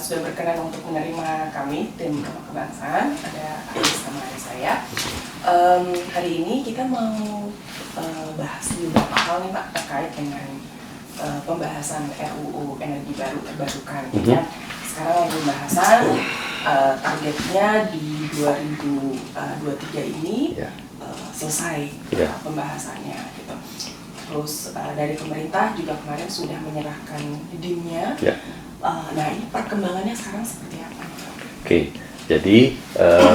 sudah berkenan untuk menerima kami tim Rumah Kebangsaan. Ada Ais sama adik saya. Hari ini kita mau bahas beberapa hal nih Pak terkait dengan pembahasan RUU Energi Baru Terbarukan. Ya. Sekarang lagi pembahasan, targetnya di 2023 ini selesai pembahasannya gitu. Terus dari pemerintah juga kemarin sudah menyerahkan DIM-nya. Nah ini perkembangannya sekarang seperti apa? Oke, jadi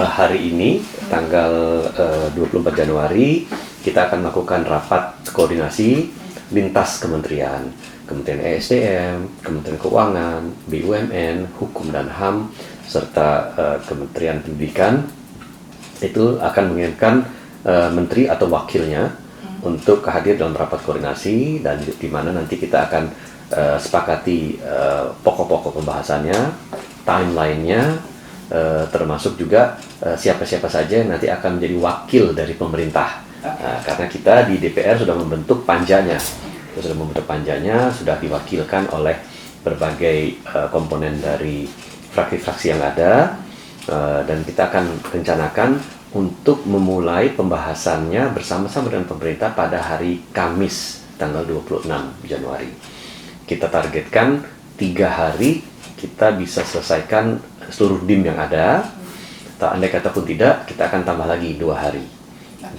hari ini tanggal 24 Januari kita akan melakukan rapat koordinasi lintas kementerian, Kementerian ESDM, Kementerian Keuangan, BUMN, Hukum dan HAM, serta Kementerian Pendidikan. Itu akan mengirimkan menteri atau wakilnya untuk hadir dalam rapat koordinasi, dan di mana nanti kita akan sepakati pokok-pokok pembahasannya, timeline-nya, termasuk juga siapa-siapa saja yang nanti akan menjadi wakil dari pemerintah. Karena kita di DPR sudah membentuk panjanya, sudah diwakilkan oleh berbagai komponen dari fraksi-fraksi yang ada, dan kita akan rencanakan untuk memulai pembahasannya bersama-sama dengan pemerintah pada hari Kamis tanggal 26 Januari. Kita targetkan 3 hari kita bisa selesaikan seluruh DIM yang ada. Andai kata pun tidak, kita akan tambah lagi 2 hari.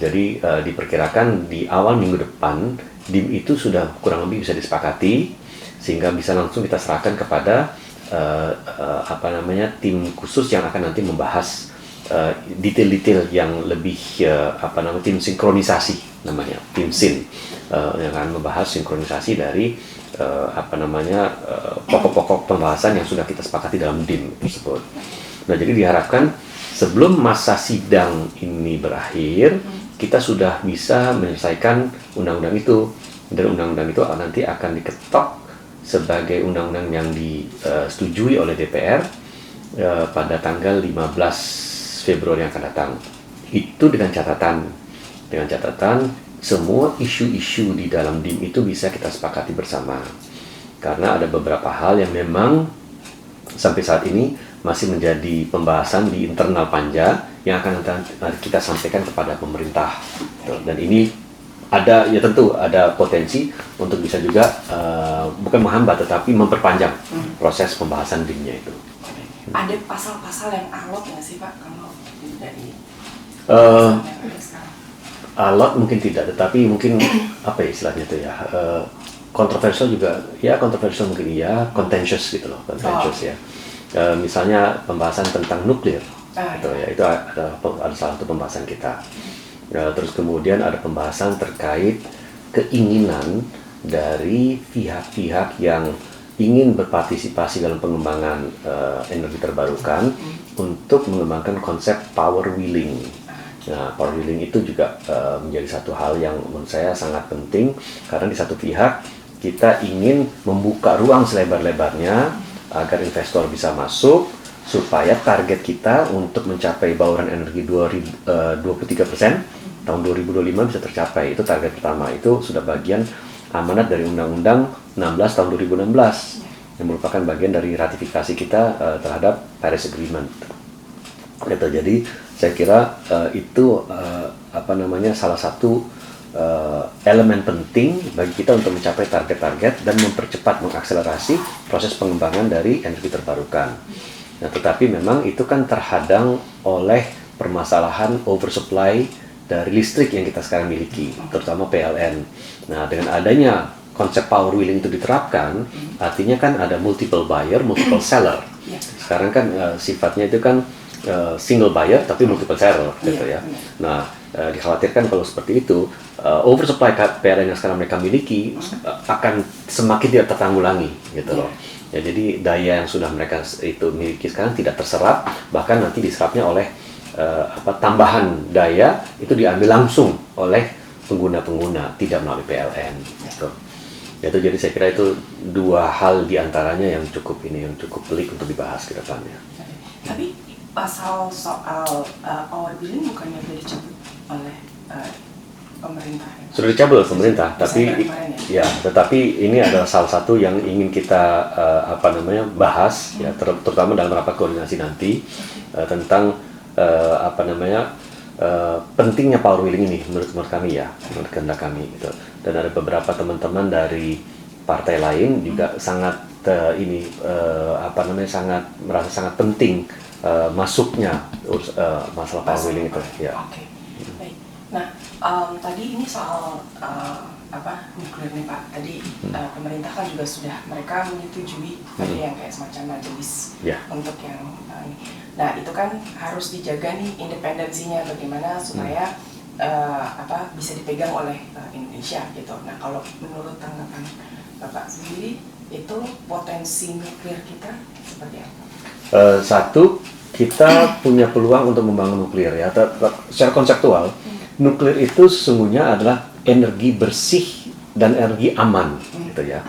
Jadi diperkirakan di awal minggu depan DIM itu sudah kurang lebih bisa disepakati, sehingga bisa langsung kita serahkan kepada tim khusus yang akan nanti membahas detail-detail yang lebih tim sinkronisasi namanya, tim SIN, yang akan membahas sinkronisasi dari pokok-pokok pembahasan yang sudah kita sepakati dalam DIM tersebut. Nah, jadi diharapkan sebelum masa sidang ini berakhir, kita sudah bisa menyelesaikan undang-undang itu, dan undang-undang itu nanti akan diketok sebagai undang-undang yang disetujui oleh DPR pada tanggal 15 Februari yang akan datang. Itu dengan catatan semua isu-isu di dalam DIM itu bisa kita sepakati bersama. Karena ada beberapa hal yang memang sampai saat ini masih menjadi pembahasan di internal Panja yang akan nanti kita sampaikan kepada pemerintah. Dan ini tentu ada potensi untuk bisa juga bukan menghambat tetapi memperpanjang proses pembahasan DIM-nya itu. Ada pasal-pasal yang alot nggak sih Pak kalau dari alot mungkin tidak, tetapi mungkin istilahnya itu ya, kontroversial juga ya, kontroversial mungkin iya, contentious gitu loh, contentious ya. Misalnya pembahasan tentang nuklir, gitu ya, itu ada salah satu pembahasan kita. Terus kemudian ada pembahasan terkait keinginan dari pihak-pihak yang ingin berpartisipasi dalam pengembangan energi terbarukan untuk mengembangkan konsep power wheeling. Nah, power wheeling itu juga menjadi satu hal yang menurut saya sangat penting, karena di satu pihak kita ingin membuka ruang selebar-lebarnya agar investor bisa masuk, supaya target kita untuk mencapai bauran energi 23% tahun 2025 bisa tercapai. Itu target pertama, itu sudah bagian amanat dari Undang-Undang 16 tahun 2016 yang merupakan bagian dari ratifikasi kita terhadap Paris Agreement. Gitu. Jadi saya kira itu salah satu elemen penting bagi kita untuk mencapai target-target dan mempercepat, mengakselerasi proses pengembangan dari energi terbarukan. Nah, tetapi memang itu kan terhadang oleh permasalahan oversupply dari listrik yang kita sekarang miliki, terutama PLN. Nah, dengan adanya konsep power wheeling itu diterapkan, artinya kan ada multiple buyer, multiple seller. Sekarang kan sifatnya itu kan single buyer tapi multiple seller, gitu ya. Nah, dikhawatirkan kalau seperti itu, oversupply PLN yang sekarang mereka miliki akan semakin tidak tertanggulangi, gitu loh. Ya, jadi daya yang sudah mereka itu miliki sekarang tidak terserap, bahkan nanti diserapnya oleh tambahan daya itu diambil langsung oleh pengguna-pengguna, tidak melalui PLN. Gitu. Itu jadi saya kira itu dua hal diantaranya yang cukup pelik untuk dibahas ke depannya. Tapi pasal soal power wheeling bukannya sudah dicabut oleh pemerintah. Sudah dicabut pemerintah, tapi Kemarin ya, tetapi ini adalah salah satu yang ingin kita bahas ya, terutama dalam rapat koordinasi nanti tentang pentingnya power wheeling ini menurut kami ya, menurut kehendak kami gitu. Dan ada beberapa teman-teman dari partai lain juga sangat sangat merasa sangat penting masuknya masalah power wheeling itu ya. Oke. Baik. Nah, tadi ini soal nuklir nih Pak. Tadi pemerintah kan juga sudah mereka menyetujui tadi yang kayak semacam majelis untuk yang ini. Nah, itu kan harus dijaga nih independensinya bagaimana supaya bisa dipegang oleh Indonesia gitu. Nah, kalau menurut tanggapan Bapak sendiri itu potensi nuklir kita seperti apa? Satu, kita punya peluang untuk membangun nuklir ya. Secara konseptual, nuklir itu sesungguhnya adalah energi bersih dan energi aman, gitu ya.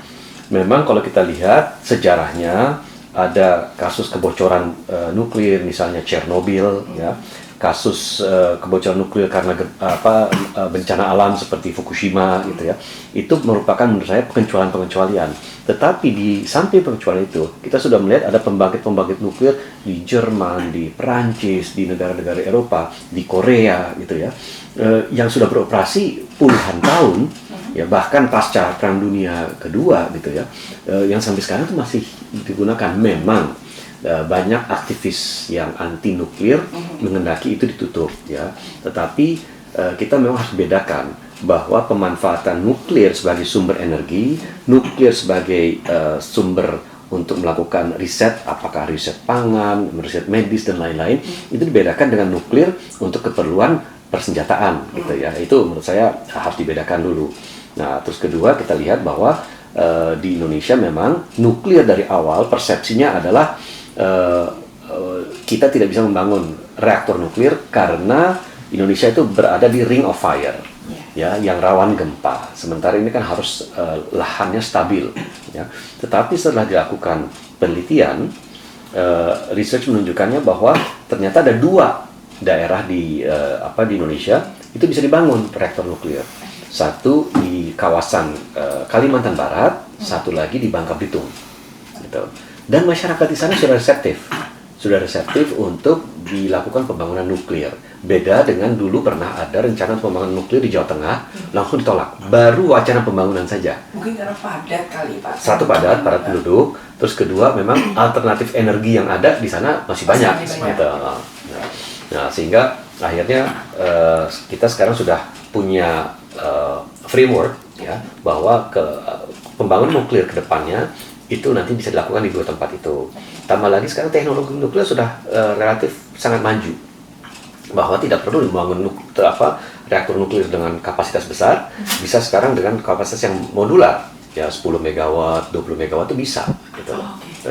Memang kalau kita lihat sejarahnya ada kasus kebocoran nuklir, misalnya Chernobyl, ya, kasus kebocoran nuklir karena bencana alam seperti Fukushima, gitu ya. Itu merupakan menurut saya pengecualian-pengecualian. Tetapi di samping pengecualian itu, kita sudah melihat ada pembangkit-pembangkit nuklir di Jerman, di Perancis, di negara-negara Eropa, di Korea, gitu ya, yang sudah beroperasi puluhan tahun, ya bahkan pasca Perang Dunia Kedua, gitu ya, yang sampai sekarang itu masih digunakan. Memang banyak aktivis yang anti nuklir menghendaki itu ditutup, ya. Tetapi kita memang harus bedakan bahwa pemanfaatan nuklir sebagai sumber energi, nuklir sebagai sumber untuk melakukan riset, apakah riset pangan, riset medis dan lain-lain, itu dibedakan dengan nuklir untuk keperluan persenjataan, gitu ya. Itu menurut saya harus dibedakan dulu. Nah, terus kedua kita lihat bahwa di Indonesia memang nuklir dari awal persepsinya adalah kita tidak bisa membangun reaktor nuklir karena Indonesia itu berada di ring of fire, ya, yang rawan gempa. Sementara ini kan harus lahannya stabil, ya. Tetapi setelah dilakukan penelitian, research menunjukkannya bahwa ternyata ada 2 daerah di Indonesia itu bisa dibangun reaktor nuklir. Satu di kawasan Kalimantan Barat, satu lagi di Bangka Belitung, gitu. Dan masyarakat di sana sudah reseptif untuk dilakukan pembangunan nuklir. Beda dengan dulu pernah ada rencana pembangunan nuklir di Jawa Tengah, langsung ditolak. Baru wacana pembangunan saja. Mungkin karena padat kali Pak. Satu padat penduduk, terus kedua memang alternatif energi yang ada di sana masih banyak. Gitu. Nah, sehingga akhirnya kita sekarang sudah punya framework, ya, bahwa pembangunan nuklir ke depannya itu nanti bisa dilakukan di 2 tempat itu. Tambah lagi sekarang teknologi nuklir sudah relatif sangat maju, bahwa tidak perlu membangun reaktor nuklir dengan kapasitas besar, bisa sekarang dengan kapasitas yang modular, ya 10 megawatt, 20 megawatt itu bisa, gitu.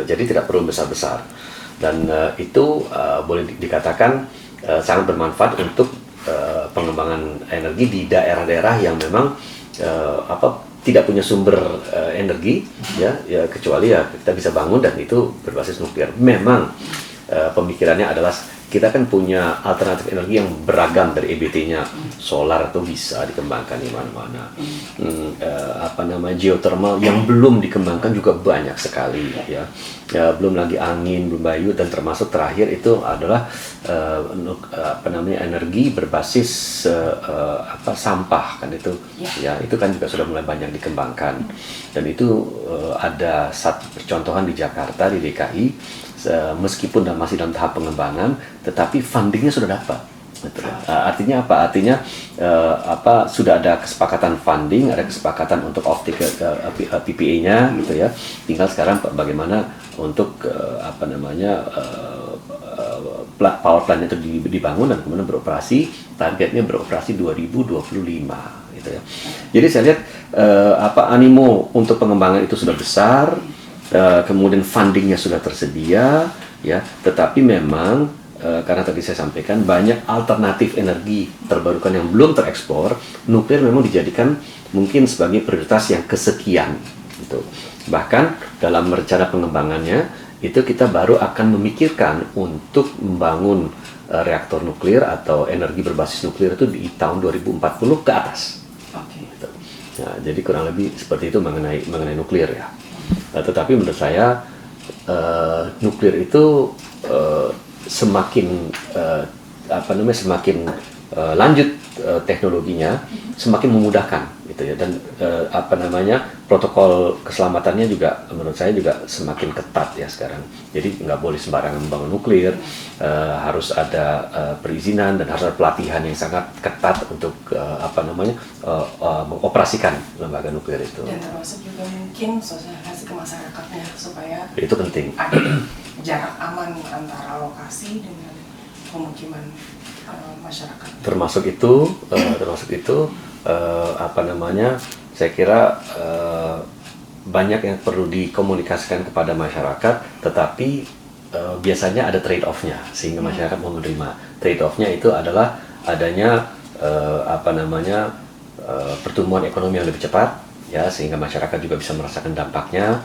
Jadi tidak perlu besar-besar. Dan itu boleh dikatakan sangat bermanfaat untuk pengembangan energi di daerah-daerah yang memang tidak punya sumber energi, ya kecuali ya kita bisa bangun dan itu berbasis nuklir. Memang pemikirannya adalah kita kan punya alternatif energi yang beragam dari EBT-nya. Solar itu bisa dikembangkan di mana-mana. Geothermal yang belum dikembangkan juga banyak sekali, ya. Belum lagi angin, belum bayu, dan termasuk terakhir itu adalah energi berbasis sampah kan itu. Ya, itu kan juga sudah mulai banyak dikembangkan. Dan itu ada satu percontohan di Jakarta, di DKI. Meskipun masih dalam tahap pengembangan, tetapi fundingnya sudah dapat. Betul. Artinya apa? Artinya sudah ada kesepakatan funding, ada kesepakatan untuk off-take PPA-nya, gitu ya. Tinggal sekarang bagaimana untuk power plant itu dibangun dan kemudian beroperasi. Targetnya beroperasi 2025, gitu ya. Jadi saya lihat animo untuk pengembangan itu sudah besar. Kemudian fundingnya sudah tersedia, ya. Tetapi memang karena tadi saya sampaikan banyak alternatif energi terbarukan yang belum terekspor, nuklir memang dijadikan mungkin sebagai prioritas yang kesekian, gitu. Bahkan dalam rencana pengembangannya itu kita baru akan memikirkan untuk membangun reaktor nuklir atau energi berbasis nuklir itu di tahun 2040 ke atas. Oke. Gitu. Nah, jadi kurang lebih seperti itu mengenai nuklir ya. Tetapi menurut saya nuklir itu semakin semakin lanjut teknologinya, semakin memudahkan gitu ya, dan protokol keselamatannya juga menurut saya juga semakin ketat ya sekarang. Jadi nggak boleh sembarangan membangun nuklir, harus ada perizinan dan harus ada pelatihan yang sangat ketat untuk mengoperasikan lembaga nuklir itu. Dan termasuk juga mungkin sosialisasi ke masyarakatnya supaya Itu penting. ada jarak aman antara lokasi dengan pemukiman masyarakat. Termasuk itu saya kira banyak yang perlu dikomunikasikan kepada masyarakat, tetapi biasanya ada trade off-nya sehingga masyarakat mau menerima. Trade off-nya itu adalah adanya pertumbuhan ekonomi yang lebih cepat ya, sehingga masyarakat juga bisa merasakan dampaknya.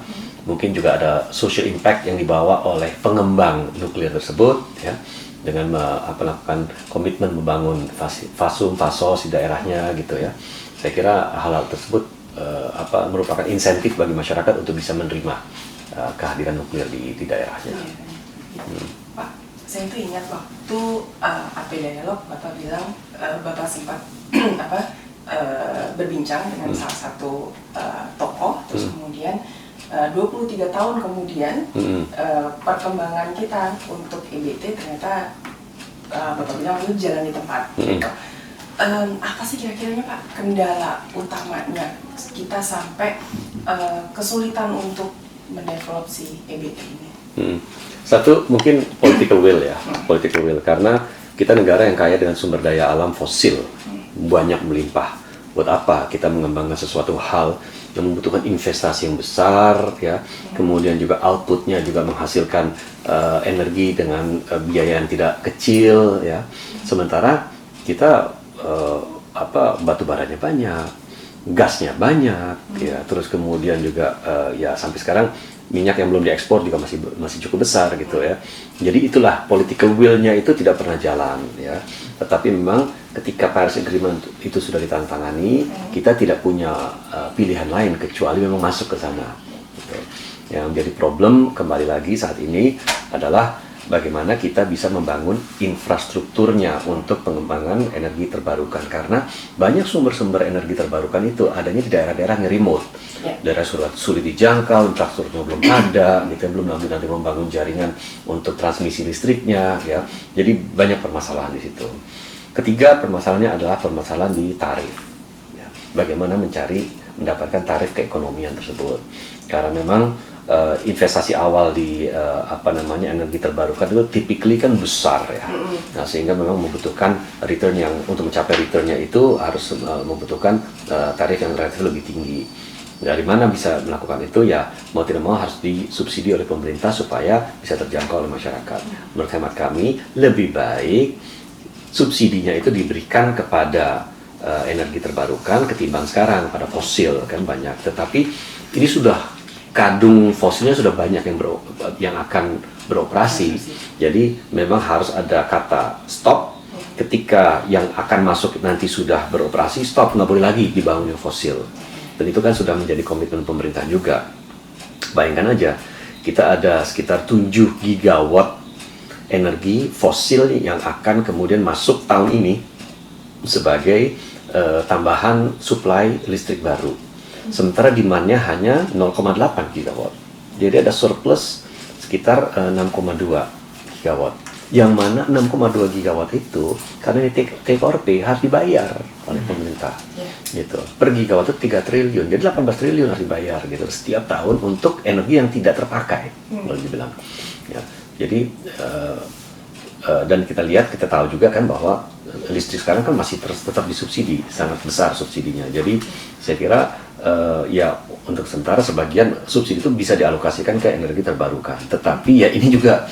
Mungkin juga ada social impact yang dibawa oleh pengembang nuklir tersebut ya, dengan melakukan komitmen membangun fasos di daerahnya gitu ya. Saya kira hal-hal tersebut merupakan insentif bagi masyarakat untuk bisa menerima kehadiran nuklir di daerahnya. Pak, saya itu ingat waktu AP Dialog Bapak bilang Bapak sempat berbincang dengan salah satu tokoh, terus kemudian 23 tahun kemudian perkembangan kita untuk EBT ternyata Bapak bilang itu jalan di tempat. Apa sih kira-kiranya Pak kendala utamanya kita sampai kesulitan untuk mendevelop si EBT ini? Satu mungkin political will ya, political will, karena kita negara yang kaya dengan sumber daya alam fosil, banyak melimpah. Buat apa kita mengembangkan sesuatu hal yang membutuhkan investasi yang besar ya, kemudian juga outputnya juga menghasilkan energi dengan biaya yang tidak kecil ya, sementara kita batu baranya banyak, gasnya banyak ya, terus kemudian juga ya sampai sekarang minyak yang belum diekspor juga masih cukup besar gitu ya. Jadi itulah political will-nya itu tidak pernah jalan ya. Tetapi memang ketika Paris Agreement itu sudah ditandatangani, kita tidak punya pilihan lain kecuali memang masuk ke sana. Gitu. Yang menjadi problem kembali lagi saat ini adalah bagaimana kita bisa membangun infrastrukturnya untuk pengembangan energi terbarukan, karena banyak sumber-sumber energi terbarukan itu adanya di daerah-daerah yang remote, daerah sulit dijangkau, infrastrukturnya belum ada, gitu, belum nanti membangun jaringan untuk transmisi listriknya, ya. Jadi banyak permasalahan di situ. Ketiga permasalahannya adalah permasalahan di tarif, ya. Bagaimana mendapatkan tarif keekonomian tersebut, karena memang investasi awal di energi terbarukan itu typically kan besar ya. Nah, sehingga memang membutuhkan return yang, untuk mencapai returnnya itu harus membutuhkan tarif yang relatif lebih tinggi. Dari mana bisa melakukan itu? Ya mau tidak mau harus disubsidi oleh pemerintah supaya bisa terjangkau oleh masyarakat. Menurut hemat kami lebih baik subsidinya itu diberikan kepada energi terbarukan ketimbang sekarang pada fosil, kan banyak. Tetapi ini sudah kadung fosilnya sudah banyak yang akan beroperasi. Jadi memang harus ada kata stop ketika yang akan masuk nanti sudah beroperasi, stop, nggak boleh lagi dibangun yang fosil. Dan itu kan sudah menjadi komitmen pemerintah juga. Bayangkan aja, kita ada sekitar 7 gigawatt energi fosil yang akan kemudian masuk tahun ini sebagai tambahan suplai listrik baru. Sementara demand-nya hanya 0,8 gigawatt. Jadi ada surplus sekitar 6,2 gigawatt. Yang mana 6,2 gigawatt itu karena ini take or pay harus dibayar oleh pemerintah. Gitu. Per gigawatt itu 3 triliun. Jadi 18 triliun harus dibayar gitu setiap tahun untuk energi yang tidak terpakai, kalau dibilang. Ya. Jadi dan kita tahu juga kan bahwa listrik sekarang kan masih tetap disubsidi, sangat besar subsidinya. Jadi saya kira ya untuk sementara sebagian subsidi itu bisa dialokasikan ke energi terbarukan. Tetapi ya ini juga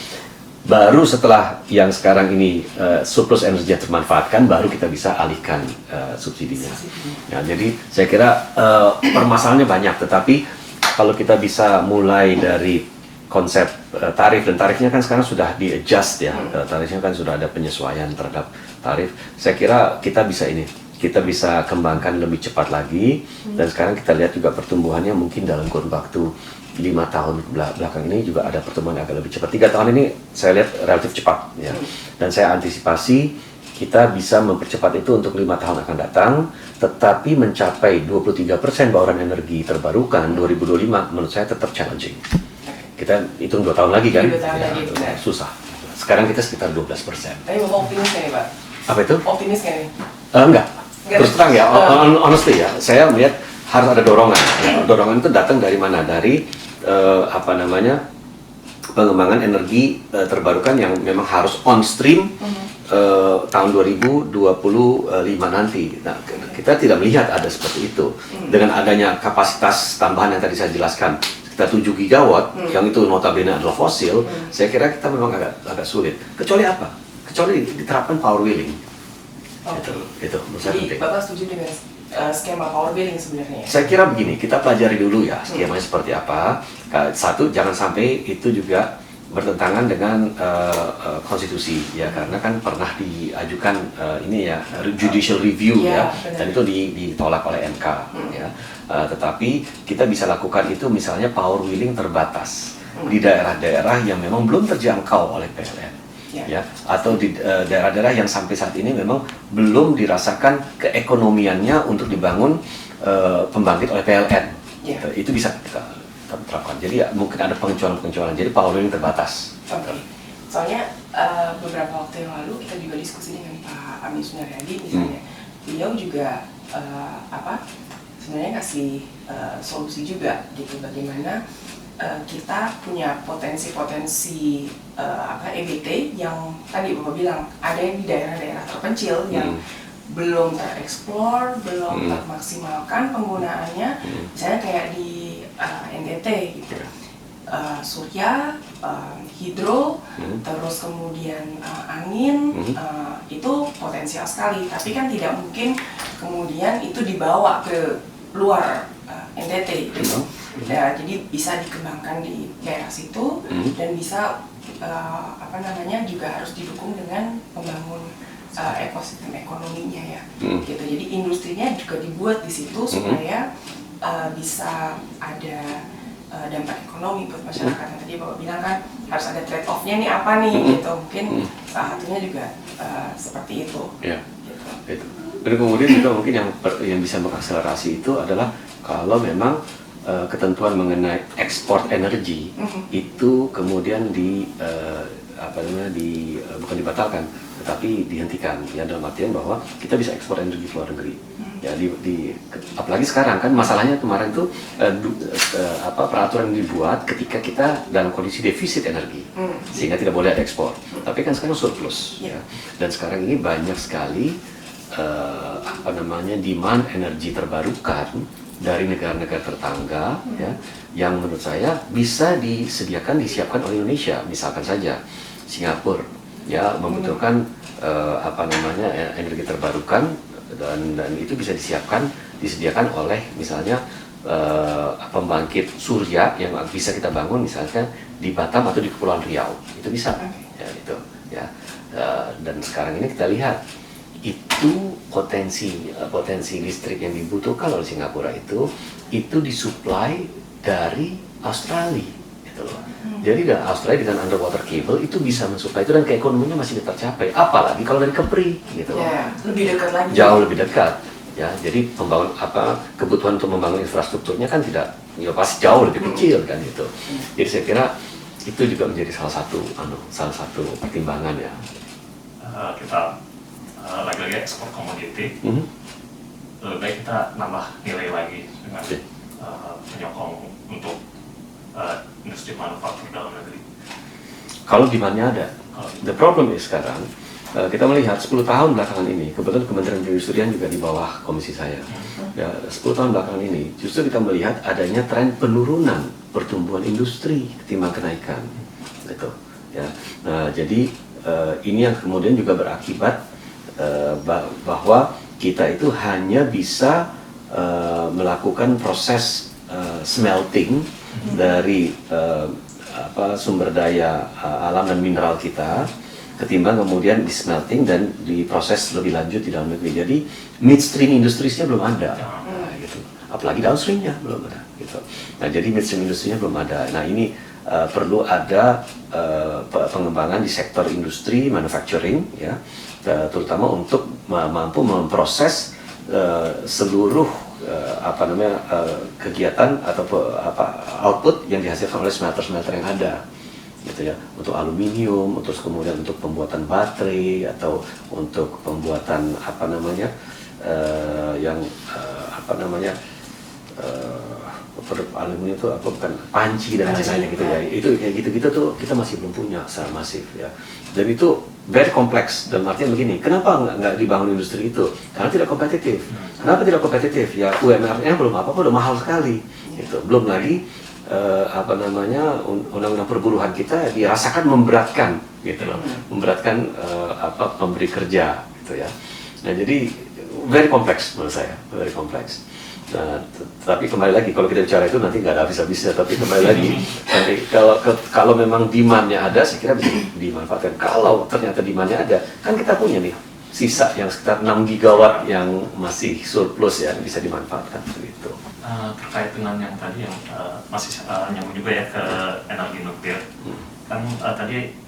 baru setelah yang sekarang ini surplus energi yang termanfaatkan, baru kita bisa alihkan subsidinya. Ya, jadi saya kira permasalahannya banyak, tetapi kalau kita bisa mulai dari konsep tarif, dan tarifnya kan sekarang sudah di-adjust ya. Tarifnya kan sudah ada penyesuaian terhadap tarif. Saya kira kita bisa kembangkan lebih cepat lagi, dan sekarang kita lihat juga pertumbuhannya mungkin dalam kurun waktu 5 tahun belakang ini juga ada pertumbuhan agak lebih cepat. 3 tahun ini saya lihat relatif cepat ya. Dan saya antisipasi kita bisa mempercepat itu untuk 5 tahun akan datang, tetapi mencapai 23% bauran energi terbarukan 2025 menurut saya tetap challenging. Kita hitung 2 tahun lagi kan? 2 tahun lagi, benar. Susah. Sekarang kita sekitar 12%. Tapi Bapak optimis nggak nih Pak? Apa itu? Optimis nggak nih? Enggak. Terus terang ya, honestly ya, saya melihat harus ada dorongan. Dorongan itu datang dari mana? Dari pengembangan energi terbarukan yang memang harus on stream tahun 2025 nanti. Nah, kita tidak melihat ada seperti itu. Dengan adanya kapasitas tambahan yang tadi saya jelaskan, kita 7 gigawatt, yang itu notabene adalah fosil, saya kira kita memang agak sulit. Kecuali apa? Kecuali diterapkan power wheeling. Itu menurut saya Jadi penting. Bapak setuju dengan skema power wheeling sebenarnya? Saya kira begini, kita pelajari dulu ya skemanya seperti apa. Satu, jangan sampai itu juga bertentangan dengan konstitusi ya, karena kan pernah diajukan judicial review ya, dan itu ditolak oleh MK ya. Tetapi kita bisa lakukan itu misalnya power wheeling terbatas di daerah-daerah yang memang belum terjangkau oleh PLN. Ya, atau di daerah-daerah yang sampai saat ini memang belum dirasakan keekonomiannya untuk dibangun pembangkit oleh PLN. Itu bisa kita terapkan. Jadi ya, mungkin ada pengecualian. Jadi power wheeling terbatas. Oke. Soalnya beberapa waktu yang lalu kita juga diskusi dengan Pak Amin Sunaryadi misalnya. Beliau juga sebenarnya kasih solusi juga gitu, bagaimana kita punya potensi-potensi EBT yang tadi Bapak bilang ada yang di daerah-daerah terpencil yang belum tereksplor, belum termaksimalkan penggunaannya, misalnya kayak di NTT gitu, surya, hidro, terus kemudian angin, itu potensial sekali, tapi kan tidak mungkin kemudian itu dibawa ke luar NTT gitu. Ya, jadi bisa dikembangkan di daerah situ dan bisa juga harus didukung dengan membangun ekosistem ekonominya ya. Gitu. Jadi industrinya juga dibuat di situ supaya bisa ada dampak ekonomi buat masyarakat. Yang tadi Bapak bilang kan harus ada trade off-nya nih apa nih gitu. Mungkin salah satunya juga seperti itu. Ya. Gitu. Dan kemudian juga mungkin yang bisa mengakselerasi itu adalah kalau memang ketentuan mengenai ekspor energi itu kemudian bukan dibatalkan, tetapi dihentikan ya, dalam artian bahwa kita bisa ekspor energi ke luar negeri. Ya, apalagi sekarang kan masalahnya kemarin tuh peraturan dibuat ketika kita dalam kondisi defisit energi sehingga tidak boleh ada ekspor. Tapi kan sekarang surplus ya. Dan sekarang ini banyak sekali demand energi terbarukan dari negara-negara tetangga ya, yang menurut saya bisa disiapkan oleh Indonesia. Misalkan saja Singapura ya membutuhkan energi terbarukan, dan itu bisa disediakan oleh misalnya pembangkit surya yang bisa kita bangun misalkan di Batam atau di Kepulauan Riau, itu bisa ya, itu ya. Dan sekarang ini kita lihat itu potensi listrik yang dibutuhkan oleh Singapura itu disuplai dari Australia gitu loh. Jadi Australia dengan underwater cable itu bisa mensuplai itu, dan keekonomiannya masih tercapai. Apalagi kalau dari Kepri gitu loh. Ya, lebih dekat lagi. Jauh lebih dekat. Ya, jadi kebutuhan untuk membangun infrastrukturnya kan pasti jauh lebih kecil kan itu. Jadi saya kira itu juga menjadi salah satu pertimbangan ya. Kita lagi-lagi ekspor komoditi, lebih baik kita nambah nilai lagi dengan menyokong untuk industri manufaktur dalam negeri. Kalau demand-nya ada. The problem is sekarang kita melihat 10 tahun belakangan ini, kebetulan Kementerian Perindustrian juga di bawah komisi saya. Ya, 10 tahun belakangan ini justru kita melihat adanya tren penurunan pertumbuhan industri ketimbang kenaikan. Gitu. Ya. Nah, jadi ini yang kemudian juga berakibat bahwa kita itu hanya bisa melakukan proses smelting dari sumber daya alam dan mineral kita ketimbang kemudian di smelting dan diproses lebih lanjut di dalam negeri. Jadi midstream industrinya belum ada, nah, gitu. Apalagi downstreamnya belum ada, gitu. Nah jadi midstream industrinya belum ada. Nah ini perlu ada pengembangan di sektor industri manufacturing, ya, terutama untuk mampu memproses seluruh kegiatan atau output yang dihasilkan oleh smelter-smelter yang ada, gitu ya, untuk aluminium, terus kemudian untuk pembuatan baterai atau untuk pembuatan produk aluminium itu bukan panci dan lain-lain gitu ya. Itu kayak gitu-gitu tuh kita masih belum punya secara masif ya. Dan itu very kompleks, dan artinya begini, kenapa nggak dibangun industri itu? Karena tidak kompetitif. Kenapa tidak kompetitif? Ya UMR-nya belum udah mahal sekali. Gitu. Belum lagi undang-undang perburuhan kita dirasakan memberatkan, gitu loh, memberatkan pemberi kerja, gitu ya. Nah jadi very kompleks menurut saya, very kompleks. Nah, tapi kembali lagi kalau kita bicara itu nanti nggak ada habis-habisnya. Tapi kembali lagi, nanti kalau memang demand-nya ada, saya kira bisa dimanfaatkan. Kalau ternyata demand-nya ada, kan kita punya nih sisa yang sekitar 6 gigawatt yang masih surplus ya, bisa dimanfaatkan begitu. Terkait dengan yang tadi yang masih nyambung juga ya ke energi nuklir, kan tadi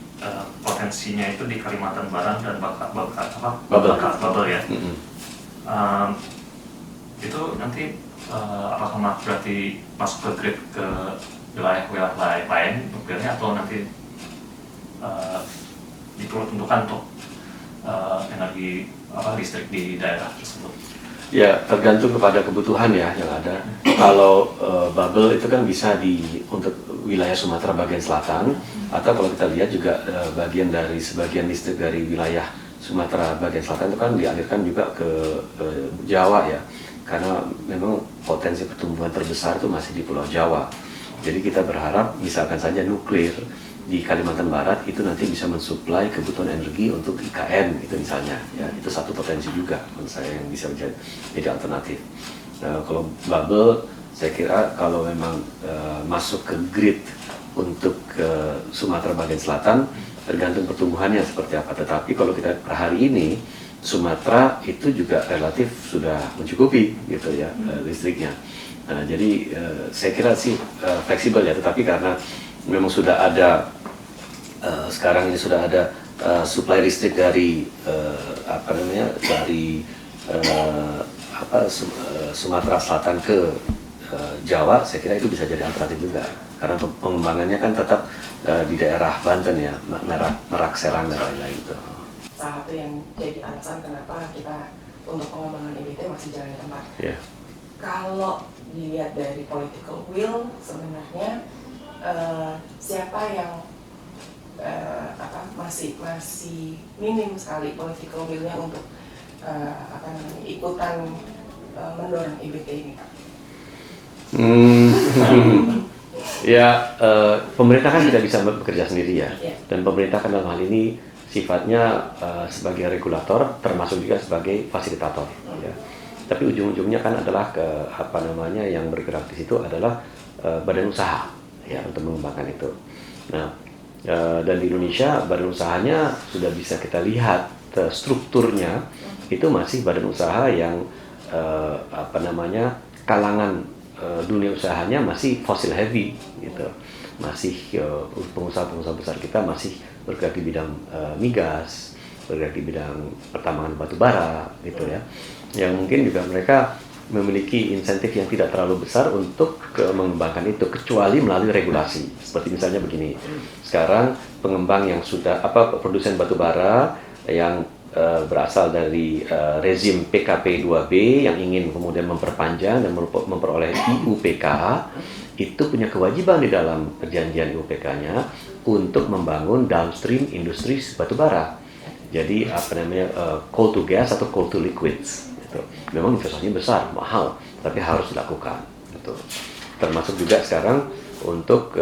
potensinya itu di Kalimantan Barat dan bubble ya. Itu nanti apakah berarti masuk ke grid ke wilayah-wilayah lain nuklirnya, atau nanti diperuntukkan untuk energi listrik di daerah tersebut? Ya tergantung kepada kebutuhan ya yang ada. Kalau bubble itu kan bisa untuk wilayah Sumatera bagian selatan, atau kalau kita lihat juga sebagian listrik dari wilayah Sumatera bagian selatan itu kan dialirkan juga ke Jawa ya. Karena memang potensi pertumbuhan terbesar itu masih di Pulau Jawa. Jadi kita berharap misalkan saja nuklir di Kalimantan Barat itu nanti bisa mensuplai kebutuhan energi untuk IKN itu misalnya. Ya, itu satu potensi juga menurut saya yang bisa jadi alternatif. Kalau bubble, saya kira kalau memang masuk ke grid untuk Sumatera bagian selatan, tergantung pertumbuhannya seperti apa. Tetapi kalau kita per hari ini, Sumatera itu juga relatif sudah mencukupi gitu ya listriknya. Nah, jadi saya kira sih fleksibel ya, tetapi karena memang sudah ada sekarang ini sudah ada supply listrik dari Sumatera Selatan ke Jawa, saya kira itu bisa jadi alternatif juga. Karena pengembangannya kan tetap di daerah Banten ya, Merak, Serang dan lain-lain itu. Salah satu yang jadi alasan kenapa kita untuk pengembangan EBT masih jalan di tempat. Yeah. Kalau dilihat dari political will, sebenarnya siapa yang masih minim sekali political will-nya untuk ikutan mendorong EBT ini, Pak? Ya, pemerintah kan tidak bisa bekerja sendiri ya, dan pemerintah kan dalam hal ini sifatnya sebagai regulator, termasuk juga sebagai fasilitator. Ya. Tapi ujung-ujungnya kan adalah yang bergerak di situ adalah badan usaha ya untuk mengembangkan itu. Nah, dan di Indonesia badan usahanya sudah bisa kita lihat strukturnya itu masih badan usaha yang kalangan dunia usahanya masih fossil heavy gitu. Masih pengusaha-pengusaha besar kita masih bergerak di bidang migas, bergerak di bidang pertambangan batu bara gitu ya. Yang mungkin juga mereka memiliki insentif yang tidak terlalu besar untuk mengembangkan itu, kecuali melalui regulasi. Seperti misalnya begini, sekarang pengembang yang sudah produsen batu bara yang berasal dari rezim PKP 2B yang ingin kemudian memperpanjang dan memperoleh IUPK, itu punya kewajiban di dalam perjanjian IUPK-nya untuk membangun downstream industri batubara. Jadi coal to gas atau coal to liquids. Gitu. Memang investasinya besar, mahal, tapi harus dilakukan. Gitu. Termasuk juga sekarang untuk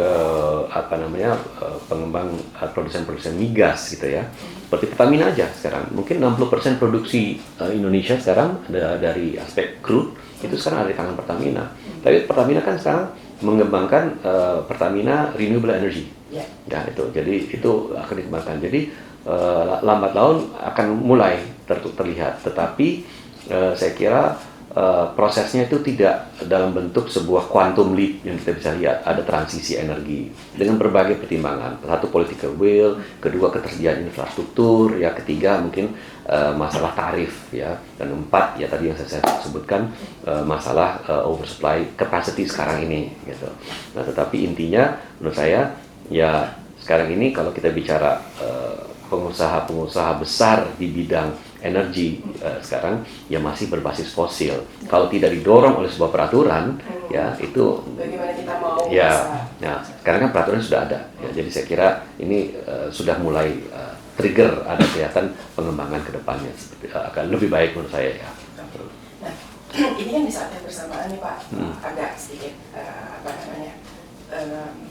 pengembang produsen-produsen migas gitu ya. Seperti Pertamina aja sekarang, mungkin 60% produksi Indonesia sekarang dari aspek crude itu sekarang ada di tangan Pertamina. Tapi Pertamina kan sekarang mengembangkan Pertamina Renewable Energy. Ya itu, jadi itu akan dikembangkan. Jadi lambat laun akan mulai terlihat, tetapi saya kira prosesnya itu tidak dalam bentuk sebuah quantum leap yang kita bisa lihat. Ada transisi energi dengan berbagai pertimbangan. Satu, political will, kedua ketersediaan infrastruktur, ya ketiga mungkin masalah tarif, ya, dan empat ya tadi yang saya sebutkan masalah oversupply capacity sekarang ini, gitu. Nah, tetapi intinya menurut saya ya sekarang ini kalau kita bicara pengusaha-pengusaha besar di bidang energi sekarang ya masih berbasis fosil. Kalau tidak didorong oleh sebuah peraturan, ya itu bagaimana kita mau ya. bisa. Nah, sekarang kan peraturan sudah ada. Ya, jadi saya kira ini sudah mulai trigger ada kelihatan pengembangan ke depannya akan lebih baik menurut saya ya. Nah, ini kan di saat yang bersamaan nih Pak, agak sedikit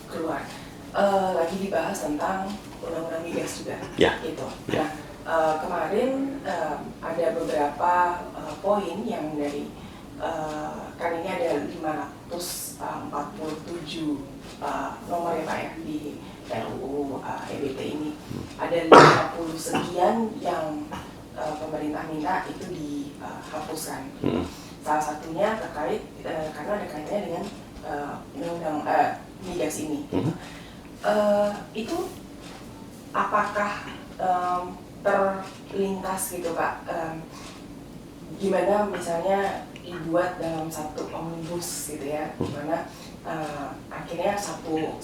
keluar. Lagi dibahas tentang undang-undang migas juga, Ya. gitu. Ya. Nah, kemarin ada beberapa poin yang dari kan ini ada 547 nomor ya Pak ya di RUU EBT ini. Ada 50 sekian yang pemerintah minta itu dihapuskan. Salah satunya terkait karena ada kaitannya dengan undang-undang migas ini. Itu apakah terlintas gitu Pak, gimana misalnya dibuat dalam satu omnibus gitu ya, gimana akhirnya satu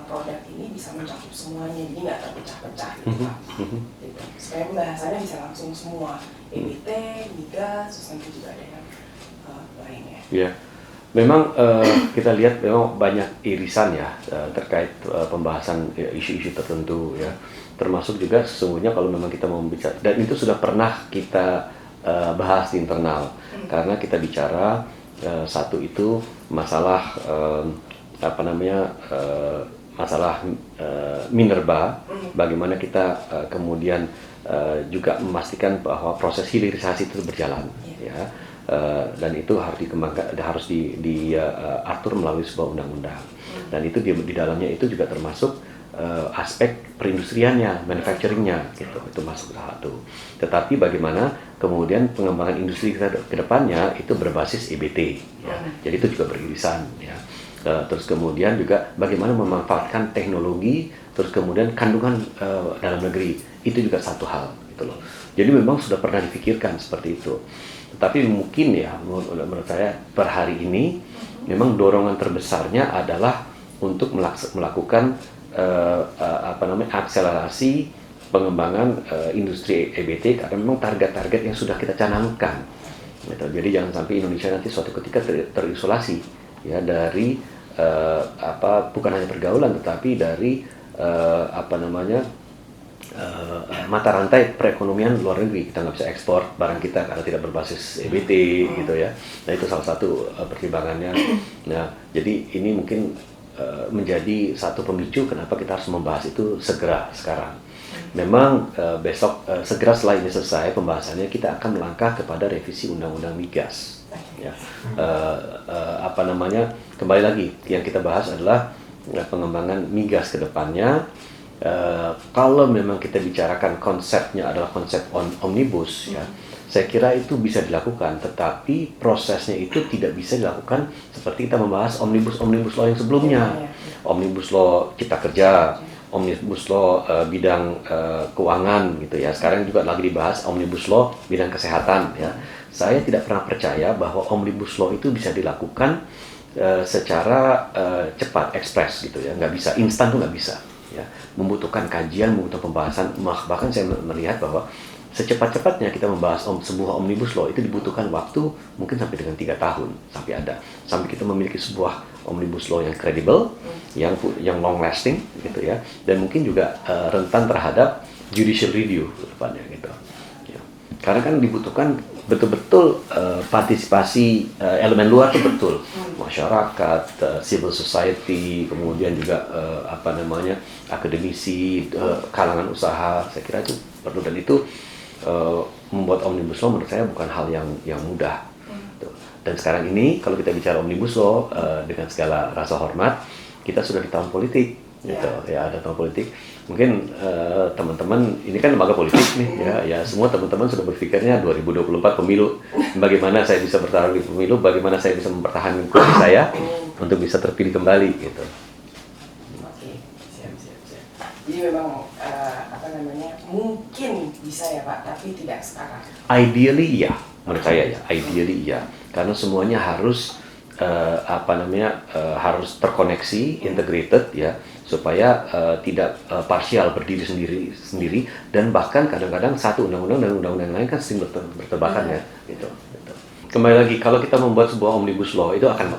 produk ini bisa mencakup semuanya, jadi nggak terpecah-pecah gitu Pak, gitu. Supaya pembahasannya bisa langsung semua, EBT, migas, terus nanti juga ada yang lainnya. Ya. Memang kita lihat memang banyak irisan ya terkait pembahasan isu-isu tertentu ya, termasuk juga sesungguhnya kalau memang kita mau bicara, dan itu sudah pernah kita bahas di internal karena kita bicara satu itu masalah masalah Minerba, bagaimana kita kemudian juga memastikan bahwa proses hilirisasi itu berjalan ya. Dan itu harus dikembangkan, harus diatur melalui sebuah undang-undang. Dan itu di dalamnya itu juga termasuk aspek perindustriannya, manufacturingnya, gitu. Itu masuk satu. Tetapi bagaimana kemudian pengembangan industri kita ke depannya itu berbasis EBT, ya. Jadi itu juga beririsan, ya. Terus kemudian juga bagaimana memanfaatkan teknologi, terus kemudian kandungan dalam negeri itu juga satu hal, gitu loh. Jadi memang sudah pernah dipikirkan seperti itu. Tetapi mungkin ya menurut saya per hari ini memang dorongan terbesarnya adalah untuk melakukan akselerasi pengembangan industri EBT karena memang target-target yang sudah kita canangkan. Gitu. Jadi jangan sampai Indonesia nanti suatu ketika terisolasi ya dari bukan hanya pergaulan tetapi dari mata rantai perekonomian luar negeri. Kita nggak bisa ekspor barang kita karena tidak berbasis EBT gitu ya. Nah itu salah satu pertimbangannya. Nah jadi ini mungkin menjadi satu pemicu kenapa kita harus membahas itu segera sekarang. Memang besok segera setelah ini selesai pembahasannya kita akan melangkah kepada revisi undang-undang migas. Ya. Kembali lagi yang kita bahas adalah pengembangan migas ke depannya. Kalau memang kita bicarakan konsepnya adalah konsep omnibus ya, saya kira itu bisa dilakukan, tetapi prosesnya itu tidak bisa dilakukan seperti kita membahas omnibus law yang sebelumnya, omnibus law cipta kerja, omnibus law bidang keuangan gitu ya. Sekarang juga lagi dibahas omnibus law bidang kesehatan ya. Saya tidak pernah percaya bahwa omnibus law itu bisa dilakukan secara cepat, ekspres gitu ya, nggak bisa, instan tuh nggak bisa. Ya, membutuhkan kajian, membutuhkan pembahasan. Bahkan saya melihat bahwa secepat-cepatnya kita membahas sebuah omnibus law itu dibutuhkan waktu mungkin sampai dengan 3 tahun sampai kita memiliki sebuah omnibus law yang kredibel, yang long lasting gitu ya, dan mungkin juga rentan terhadap judicial review ke depannya gitu. Ya. Karena kan dibutuhkan betul-betul partisipasi elemen luar itu betul, masyarakat, civil society, kemudian juga akademisi, kalangan usaha. Saya kira itu perlu, dan itu membuat omnibus law menurut saya bukan hal yang mudah. Dan sekarang ini kalau kita bicara omnibus law dengan segala rasa hormat, kita sudah di tahun politik gitu ya, ada tahun politik. Mungkin teman-teman ini kan lembaga politik nih ya semua teman-teman sudah berpikirnya 2024 pemilu, bagaimana saya bisa bertahan di pemilu, bagaimana saya bisa mempertahankan kursi saya untuk bisa terpilih kembali gitu. Oke, siap. Jadi memang mungkin bisa ya Pak, tapi tidak sekarang. Ideally ya, menurut saya ya, ideally ya, karena semuanya harus harus terkoneksi, integrated ya, supaya tidak parsial berdiri sendiri dan bahkan kadang-kadang satu undang-undang dan undang-undang lain kan sering bertebakan ya, gitu. Kembali lagi, kalau kita membuat sebuah omnibus law itu akan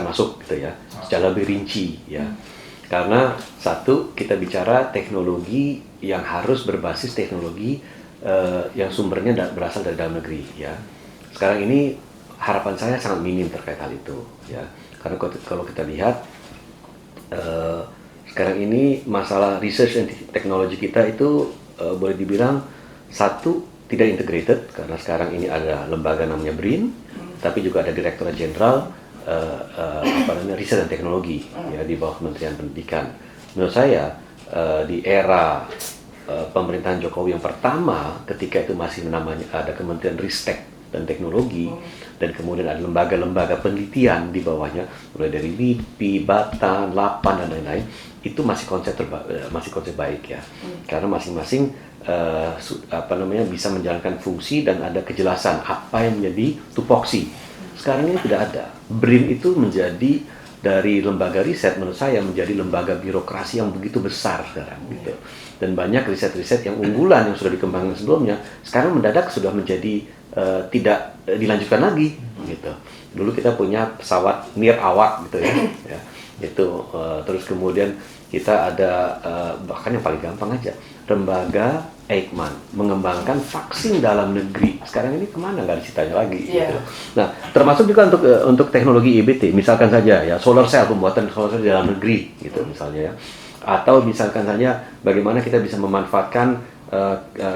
masuk gitu ya, secara lebih rinci ya. Karena satu, kita bicara teknologi yang harus berbasis teknologi yang sumbernya berasal dari dalam negeri ya. Sekarang ini harapan saya sangat minim terkait hal itu ya. Karena kalau kita lihat sekarang ini masalah research and teknologi kita itu boleh dibilang satu, tidak integrated karena sekarang ini ada lembaga namanya BRIN, tapi juga ada Direktorat Jenderal riset dan teknologi ya di bawah Kementerian Pendidikan. Menurut saya di era pemerintahan Jokowi yang pertama, ketika itu masih namanya ada Kementerian Ristek dan Teknologi dan kemudian ada lembaga-lembaga penelitian di bawahnya mulai dari LIPI, Batan, Lapan dan lain-lain, itu masih konsep baik ya. Karena masing-masing bisa menjalankan fungsi dan ada kejelasan apa yang menjadi tupoksi. Sekarang ini tidak ada. BRIN itu menjadi dari lembaga riset, menurut saya menjadi lembaga birokrasi yang begitu besar sekarang gitu. Dan banyak riset-riset yang unggulan yang sudah dikembangkan sebelumnya sekarang mendadak sudah menjadi tidak dilanjutkan lagi gitu. Dulu kita punya pesawat nirAwak gitu ya, itu terus kemudian kita ada bahkan yang paling gampang aja, lembaga Eijkman mengembangkan vaksin dalam negeri. Sekarang ini kemana, nggak dicitanya lagi gitu. Nah, termasuk juga untuk teknologi IBT, misalkan saja ya solar cell, pembuatan solar cell di dalam negeri gitu misalnya ya, atau misalkan saja bagaimana kita bisa memanfaatkan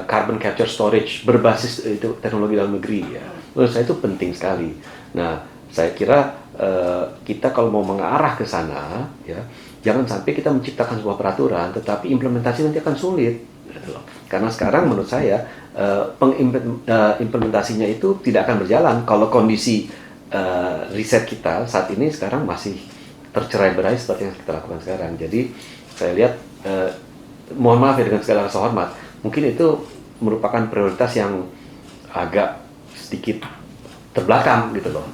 carbon capture storage berbasis itu teknologi dalam negeri ya. Menurut saya itu penting sekali. Nah, saya kira kita kalau mau mengarah ke sana ya, jangan sampai kita menciptakan sebuah peraturan tetapi implementasi nanti akan sulit gitu loh. Karena sekarang menurut saya implementasinya itu tidak akan berjalan kalau kondisi riset kita saat ini sekarang masih tercerai-berai seperti yang kita lakukan sekarang. Jadi saya lihat mohon maaf ya dengan segala rasa hormat, mungkin itu merupakan prioritas yang agak sedikit terbelakang gitu loh.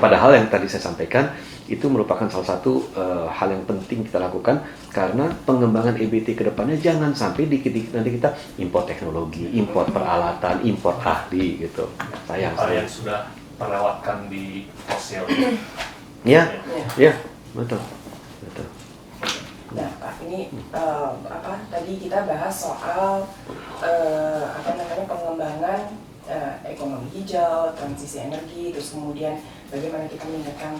Padahal yang tadi saya sampaikan itu merupakan salah satu hal yang penting kita lakukan karena pengembangan EBT ke depannya jangan sampai dikit-dikit nanti kita impor teknologi, impor peralatan, impor ahli gitu. Sayang. Yang sudah terlewatkan di fosil. Ya, betul. Nah Pak, ini tadi kita bahas soal pengembangan ekonomi hijau, transisi energi, terus kemudian bagaimana kita meningkatkan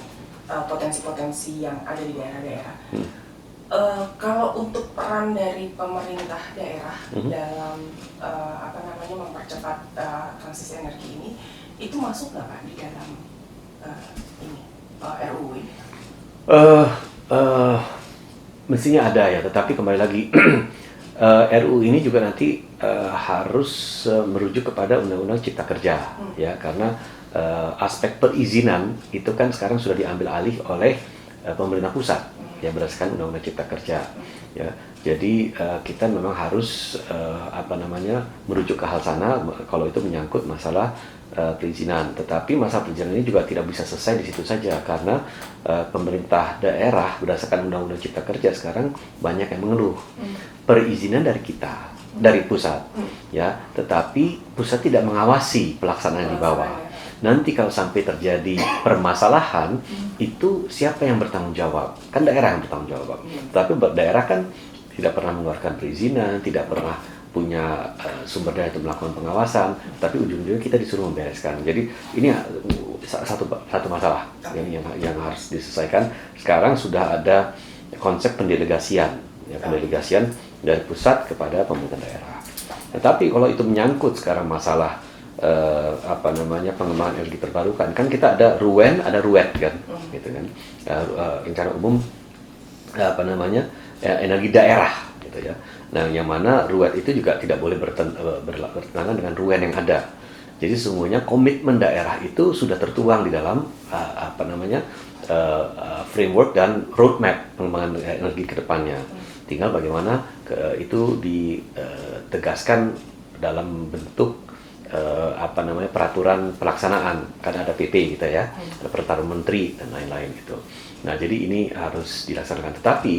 potensi-potensi yang ada di daerah-daerah. Kalau untuk peran dari pemerintah daerah dalam mempercepat transisi energi ini, itu masuk nggak Pak di dalam RUU ini? Mestinya ada ya, tetapi kembali lagi RUU ini juga nanti harus merujuk kepada Undang-Undang Cipta Kerja ya, karena aspek perizinan itu kan sekarang sudah diambil alih oleh pemerintah pusat ya berdasarkan Undang-Undang Cipta Kerja ya. Jadi kita memang harus merujuk ke hal sana kalau itu menyangkut masalah perizinan. Tetapi masalah perizinan ini juga tidak bisa selesai di situ saja karena pemerintah daerah berdasarkan Undang-Undang Cipta Kerja sekarang banyak yang mengeluh perizinan dari kita, dari pusat ya, tetapi pusat tidak mengawasi pelaksanaan di bawah. Nanti kalau sampai terjadi permasalahan itu siapa yang bertanggung jawab? Kan daerah yang bertanggung jawab. Tapi daerah kan tidak pernah mengeluarkan perizinan, tidak pernah punya sumber daya untuk melakukan pengawasan, tapi ujung-ujungnya kita disuruh membereskan. Jadi ini satu masalah yang harus diselesaikan. Sekarang sudah ada konsep pendelegasian, ya, pendelegasian dari pusat kepada pemerintah daerah. Tetapi kalau itu menyangkut sekarang masalah pengembangan energi terbarukan, kan kita ada RUEN, ada RUET kan, gitu kan, rencana umum energi daerah gitu ya. Nah, yang mana RUET itu juga tidak boleh bertentangan dengan RUEN yang ada. Jadi semuanya komitmen daerah itu sudah tertuang di dalam framework dan roadmap pengembangan energi ke depannya. Tinggal bagaimana itu ditegaskan dalam bentuk peraturan pelaksanaan, kan ada PP gitu ya, ada peraturan menteri dan lain-lain gitu. Nah, jadi ini harus dilaksanakan, tetapi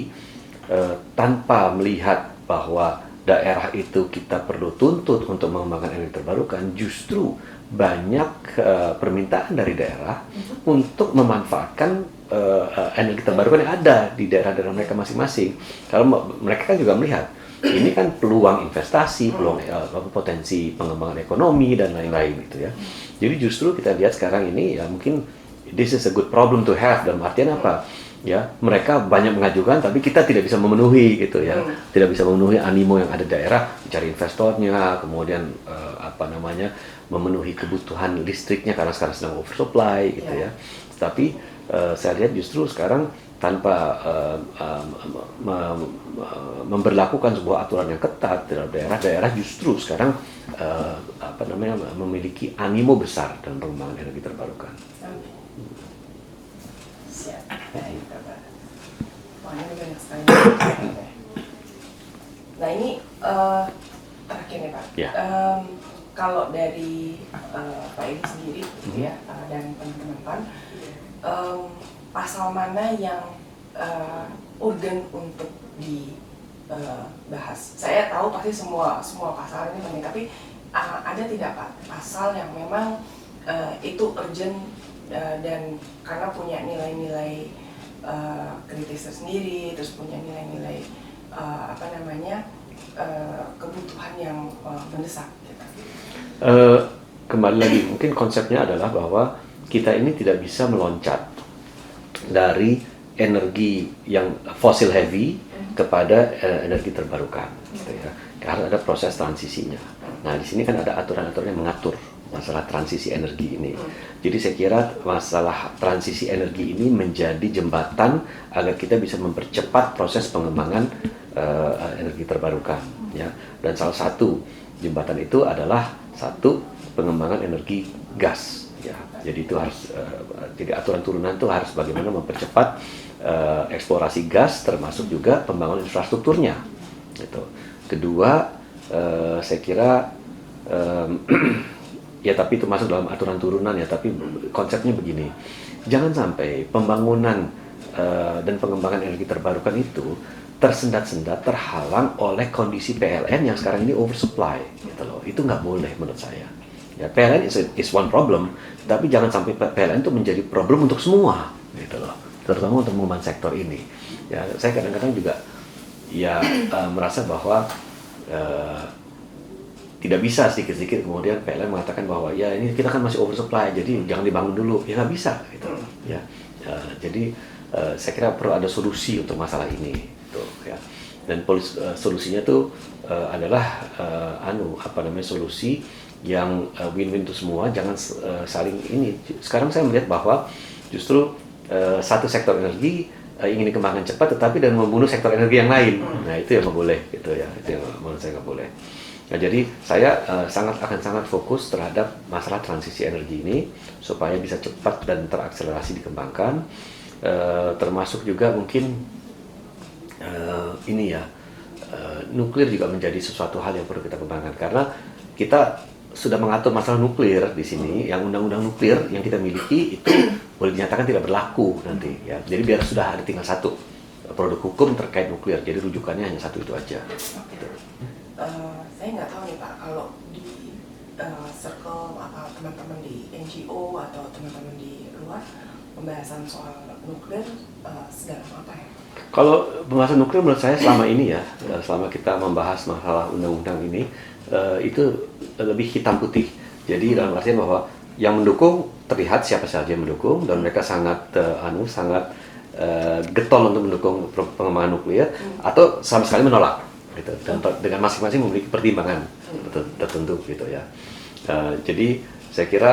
tanpa melihat bahwa daerah itu kita perlu tuntut untuk mengembangkan energi terbarukan, justru banyak permintaan dari daerah untuk memanfaatkan energi terbarukan yang ada di daerah-daerah mereka masing-masing. Kalau mereka kan juga melihat ini kan peluang investasi, peluang potensi pengembangan ekonomi dan lain-lain gitu ya. Jadi justru kita lihat sekarang ini ya mungkin this is a good problem to have, dalam artian apa? Ya, mereka banyak mengajukan tapi kita tidak bisa memenuhi gitu ya. Tidak bisa memenuhi animo yang ada di daerah, mencari investornya, kemudian memenuhi kebutuhan listriknya karena sekarang sedang oversupply gitu ya. Tapi saya lihat justru sekarang tanpa memberlakukan sebuah aturan yang ketat terhadap daerah-daerah, justru sekarang memiliki animo besar dalam pengembangan energi terbarukan. Siap. Wah, ini banyak sekali. Nah, ini terakhir nih Pak. Ya. Kalau dari Pak Edi sendiri gitu ya, dan teman-teman PAN, pasal mana yang urgen untuk dibahas? Saya tahu pasti semua pasal ini penting, tapi ada tidak Pak pasal yang memang itu urgent dan karena punya nilai-nilai kritis tersendiri, terus punya nilai-nilai kebutuhan yang mendesak gitu. Kembali lagi, mungkin konsepnya adalah bahwa kita ini tidak bisa meloncat dari energi yang fossil heavy kepada energi terbarukan, gitu ya. Karena ada proses transisinya. Nah, di sini kan ada aturan-aturan yang mengatur masalah transisi energi ini. Jadi saya kira masalah transisi energi ini menjadi jembatan agar kita bisa mempercepat proses pengembangan energi terbarukan, ya. Dan salah satu jembatan itu adalah pengembangan energi gas, ya. Jadi itu harus jadi aturan turunan itu harus bagaimana mempercepat eksplorasi gas, termasuk juga pembangunan infrastrukturnya, gitu. Kedua, saya kira ya, tapi itu masuk dalam aturan turunan ya, tapi konsepnya begini, jangan sampai pembangunan dan pengembangan energi terbarukan itu tersendat-sendat, terhalang oleh kondisi PLN yang sekarang ini oversupply, gitu loh. Itu nggak boleh menurut saya. Ya, PLN is one problem, tapi jangan sampai PLN itu menjadi problem untuk semua, gitu loh. Terutama untuk pengembangan sektor ini. Ya, saya kadang-kadang juga ya merasa bahwa tidak bisa sedikit-sedikit kemudian PLN mengatakan bahwa ya ini kita kan masih oversupply, jadi jangan dibangun dulu. Ya nggak bisa, gitu. Ya, jadi saya kira perlu ada solusi untuk masalah ini. Ya. Dan solusinya tuh adalah solusi yang win-win untuk semua, jangan saling ini. Sekarang saya melihat bahwa justru satu sektor energi ingin dikembangkan cepat, tetapi dan membunuh sektor energi yang lain. Nah, itu yang nggak boleh, gitu ya. Itu yang menurut saya nggak boleh. Nah, jadi saya akan sangat fokus terhadap masalah transisi energi ini supaya bisa cepat dan terakselerasi dikembangkan, termasuk juga mungkin nuklir juga menjadi sesuatu hal yang perlu kita kembangkan, karena kita sudah mengatur masalah nuklir di sini, yang undang-undang nuklir yang kita miliki itu boleh dinyatakan tidak berlaku nanti, ya. Jadi biar sudah ada tinggal satu produk hukum terkait nuklir, jadi rujukannya hanya satu itu aja. Oke. Saya nggak tahu nih Pak, kalau di circle teman-teman di NGO atau teman-teman di luar, pembahasan soal nuklir sedalam apa ya? Kalau pembahasan nuklir menurut saya selama ini ya, selama kita membahas masalah undang-undang ini, itu lebih hitam putih. Jadi dalam artian bahwa yang mendukung terlihat siapa saja yang mendukung, dan mereka sangat getol untuk mendukung pengembangan nuklir, atau sama sekali menolak, gitu. Dan dengan masing-masing memiliki pertimbangan tertentu, gitu ya. Jadi saya kira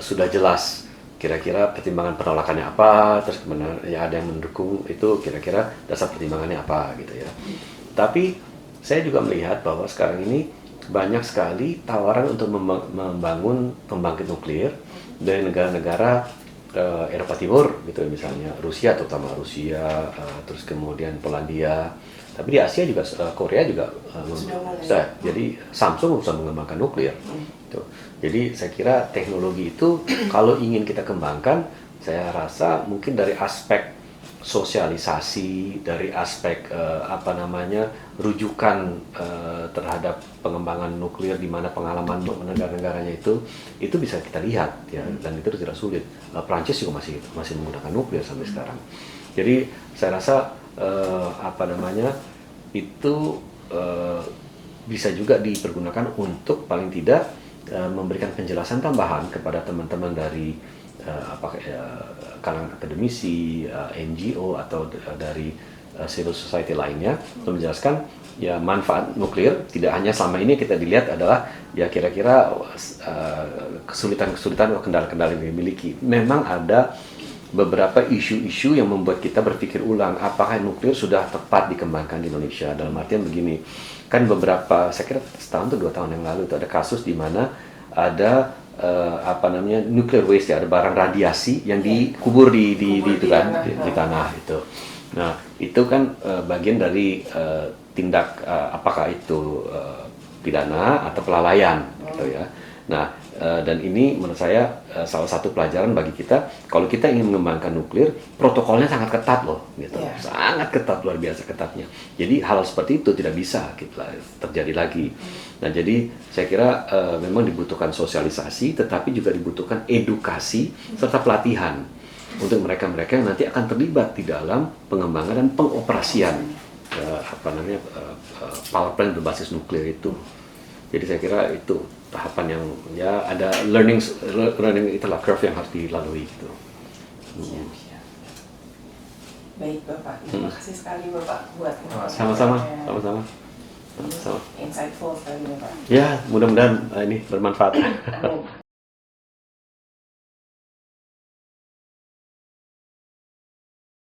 sudah jelas kira-kira pertimbangan penolakannya apa, terus kemudian ya ada yang mendukung, itu kira-kira dasar pertimbangannya apa gitu ya. Tapi saya juga melihat bahwa sekarang ini banyak sekali tawaran untuk membangun pembangkit nuklir dari negara-negara Eropa Timur gitu, misalnya Rusia, terutama Rusia, terus kemudian Polandia. Tapi di Asia juga, Korea juga bisa. Jadi Samsung bisa mengembangkan nuklir. Tuh. Jadi saya kira teknologi itu kalau ingin kita kembangkan, saya rasa mungkin dari aspek sosialisasi, dari aspek rujukan terhadap pengembangan nuklir di mana pengalaman negara-negaranya itu bisa kita lihat ya, dan itu tidak sulit. Prancis juga masih menggunakan nuklir sampai sekarang. Jadi saya rasa itu bisa juga dipergunakan untuk paling tidak memberikan penjelasan tambahan kepada teman-teman dari kalangan akademisi, NGO atau dari civil society lainnya, untuk menjelaskan ya manfaat nuklir. Tidak hanya selama ini kita dilihat adalah ya kira-kira kesulitan-kesulitan atau kendala-kendala yang dimiliki. Memang ada beberapa isu-isu yang membuat kita berpikir ulang, apakah nuklir sudah tepat dikembangkan di Indonesia. Dalam artian begini, kan saya kira setahun atau 2 tahun yang lalu itu ada kasus di mana ada nuclear waste ya, ada barang radiasi yang dikubur di tanah itu. Nah, itu kan bagian dari tindak apakah itu pidana atau kelalaian gitu ya. Nah, dan ini menurut saya salah satu pelajaran bagi kita, kalau kita ingin mengembangkan nuklir, protokolnya sangat ketat loh, gitu, sangat ketat, luar biasa ketatnya. Jadi hal seperti itu tidak bisa terjadi lagi. Nah, jadi saya kira memang dibutuhkan sosialisasi, tetapi juga dibutuhkan edukasi serta pelatihan untuk mereka-mereka yang nanti akan terlibat di dalam pengembangan dan pengoperasian power plant berbasis nuklir itu. Jadi saya kira itu tahapan yang ya ada learning itulah curve yang harus dilalui gitu. Siap. Baik Bapak, terima kasih sekali Bapak buat Sama-sama. insightful sekali Bapak. Ya, mudah-mudahan ini bermanfaat. Amin.